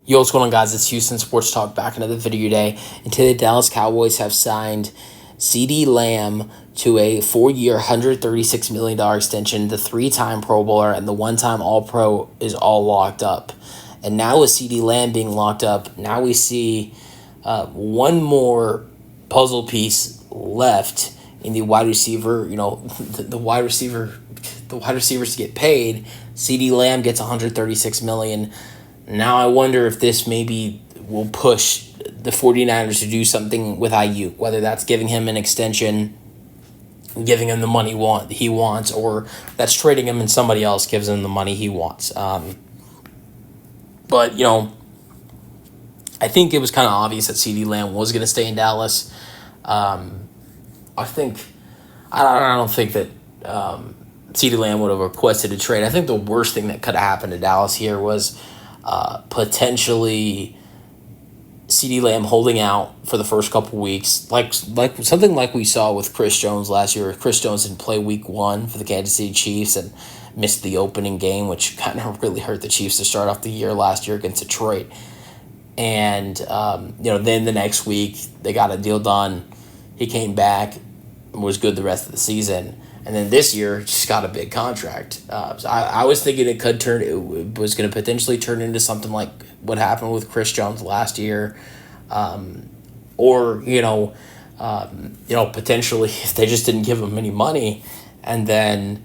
Yo, what's going on, guys? It's Houston Sports Talk back another video today. And today, the Dallas Cowboys have signed CeeDee Lamb to a 4-year, $136 million extension. The 3-time Pro Bowler and the 1-time All-Pro is all locked up. And now with CeeDee Lamb being locked up, now we see one more puzzle piece left in the wide receiver. You know, the wide receivers to get paid. CeeDee Lamb gets $136 million. Now I wonder if this maybe will push the 49ers to do something with Ayuk, whether that's giving him an extension, giving him the money he wants, or that's trading him and somebody else gives him the money he wants. But, you know, I think it was kind of obvious that CeeDee Lamb was going to stay in Dallas. I don't think that CeeDee Lamb would have requested a trade. I think the worst thing that could have happened to Dallas here was potentially CeeDee Lamb holding out for the first couple weeks, like something like we saw with Chris Jones last year. Chris Jones didn't play week 1 for the Kansas City Chiefs and missed the opening game, which kind of really hurt the Chiefs to start off the year last year against Detroit. And then the next week they got a deal done. He came back and was good the rest of the season. And then this year, just got a big contract. So I was thinking it was going to potentially turn into something like what happened with Chris Jones last year, or potentially if they just didn't give him any money, and then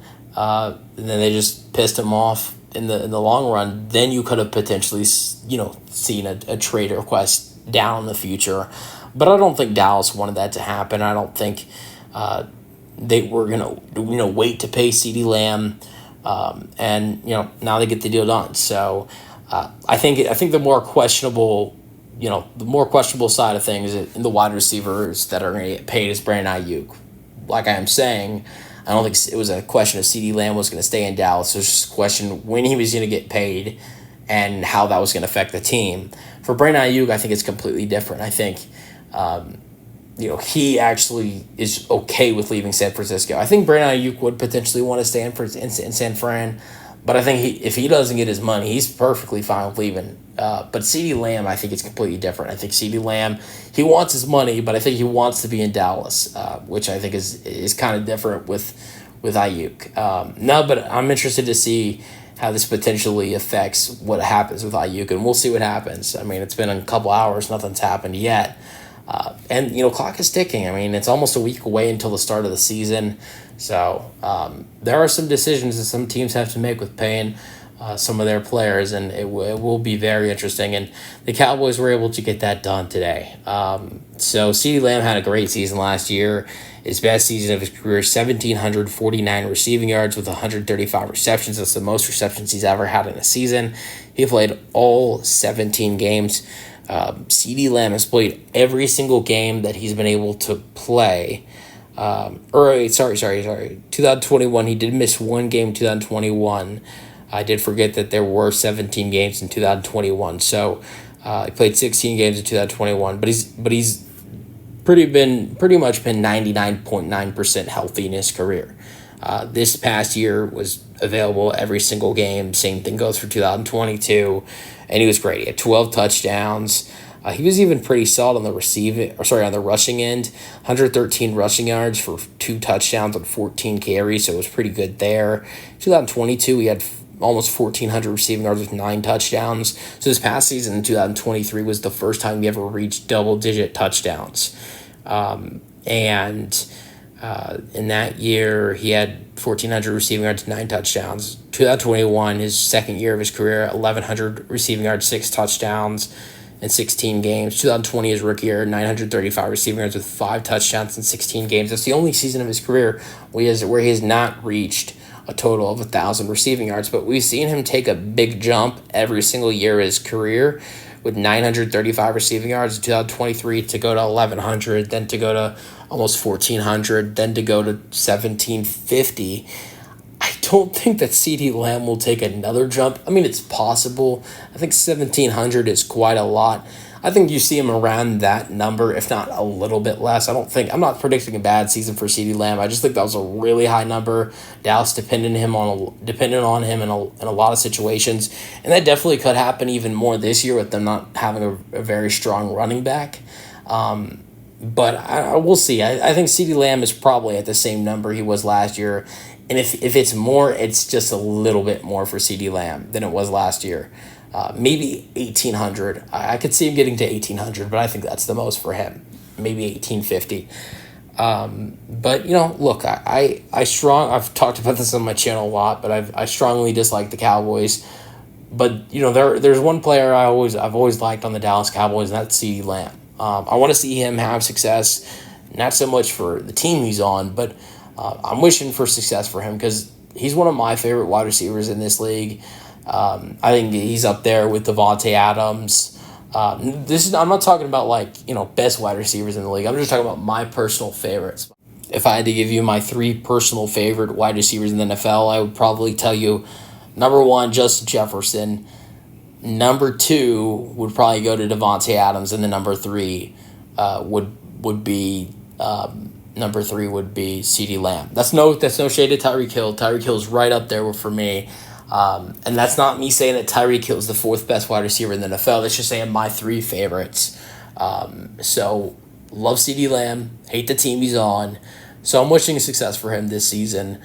they just pissed him off in the long run, then you could have potentially seen a trade request down in the future. But I don't think Dallas wanted that to happen. I don't think they were gonna wait to pay CeeDee Lamb, and now they get the deal done. So I think the more questionable side of things in the wide receivers that are going to get paid is Brandon Ayuk. Like I am saying, I don't think it was a question of CeeDee Lamb was going to stay in Dallas. It was just a question when he was going to get paid and how that was going to affect the team. For Brandon Ayuk, I think it's completely different. I think he actually is okay with leaving San Francisco. I think Brandon Ayuk would potentially want to stay in San Fran, but I think if he doesn't get his money, he's perfectly fine with leaving. But CeeDee Lamb, I think it's completely different. I think CeeDee Lamb, he wants his money, but I think he wants to be in Dallas, which I think is kind of different with Ayuk. But I'm interested to see how this potentially affects what happens with Ayuk, and we'll see what happens. I mean, it's been a couple hours, nothing's happened yet. And clock is ticking. I mean, it's almost a week away until the start of the season. So there are some decisions that some teams have to make with paying some of their players, and it will be very interesting. And the Cowboys were able to get that done today. So CeeDee Lamb had a great season last year. His best season of his career, 1,749 receiving yards with 135 receptions. That's the most receptions he's ever had in a season. He played all 17 games. CeeDee Lamb has played every single game that he's been able to play. 2021, he did miss one game in 2021. I did forget that there were 17 games in 2021. So he played 16 games in 2021, but he's pretty much been 99.9% healthy in his career. This past year was available every single game. Same thing goes for 2022, and he was great. He had 12 touchdowns. He was even pretty solid on the on the rushing end. 113 rushing yards for 2 touchdowns on 14 carries, so it was pretty good there. 2022, he had almost 1,400 receiving yards with 9 touchdowns. So this past season in 2023 was the first time he ever reached double-digit touchdowns. In that year, he had 1,400 receiving yards, 9 touchdowns. 2021, his second year of his career, 1,100 receiving yards, 6 touchdowns in 16 games. 2020, his rookie year, 935 receiving yards with 5 touchdowns in 16 games. That's the only season of his career where he has not reached a total of 1,000 receiving yards. But we've seen him take a big jump every single year of his career, with 935 receiving yards in 2023 to go to 1,100, then to go to almost 1,400, then to go to 1,750. I don't think that CeeDee Lamb will take another jump. I mean, it's possible. I think 1,700 is quite a lot. I think you see him around that number, if not a little bit less. I'm not predicting a bad season for CeeDee Lamb. I just think that was a really high number. Dallas depended on him in a lot of situations, and that definitely could happen even more this year with them not having a very strong running back. But we'll see. I think CeeDee Lamb is probably at the same number he was last year. And if it's more, it's just a little bit more for CeeDee Lamb than it was last year. Maybe 1,800. I could see him getting to 1,800, but I think that's the most for him. Maybe 1,850. But, look, I've talked about this on my channel a lot, but I strongly dislike the Cowboys. But, there's one player I've always liked on the Dallas Cowboys, and that's CeeDee Lamb. I want to see him have success, not so much for the team he's on, but I'm wishing for success for him because he's one of my favorite wide receivers in this league. I think he's up there with Devontae Adams. I'm not talking about best wide receivers in the league. I'm just talking about my personal favorites. If I had to give you my 3 personal favorite wide receivers in the NFL, I would probably tell you number 1, Justin Jefferson. Number 2 would probably go to Devontae Adams, and then number 3 would be CeeDee Lamb. That's no shade to Tyreek Hill. Tyreek Hill's right up there for me. And that's not me saying that Tyreek Hill is the 4th best wide receiver in the NFL. That's just saying my 3 favorites. So love CeeDee Lamb, hate the team he's on. So I'm wishing success for him this season.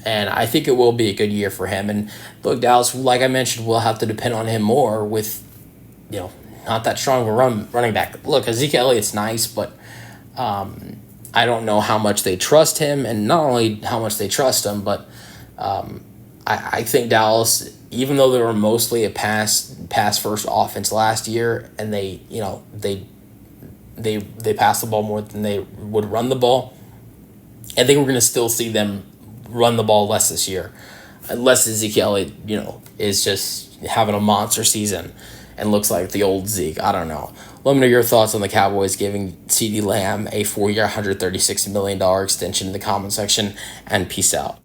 And I think it will be a good year for him. And look, Dallas, like I mentioned, will have to depend on him more with, not that strong of a running back. Look, Ezekiel Elliott's nice, but I don't know how much they trust him, and not only how much they trust him, but I think Dallas, even though they were mostly a pass first offense last year, and they passed the ball more than they would run the ball, I think we're going to still see them run the ball less this year, unless Ezekiel Elliott, is just having a monster season and looks like the old Zeke. I don't know. Let me know your thoughts on the Cowboys giving CeeDee Lamb a 4-year, $136 million extension in the comment section, and peace out.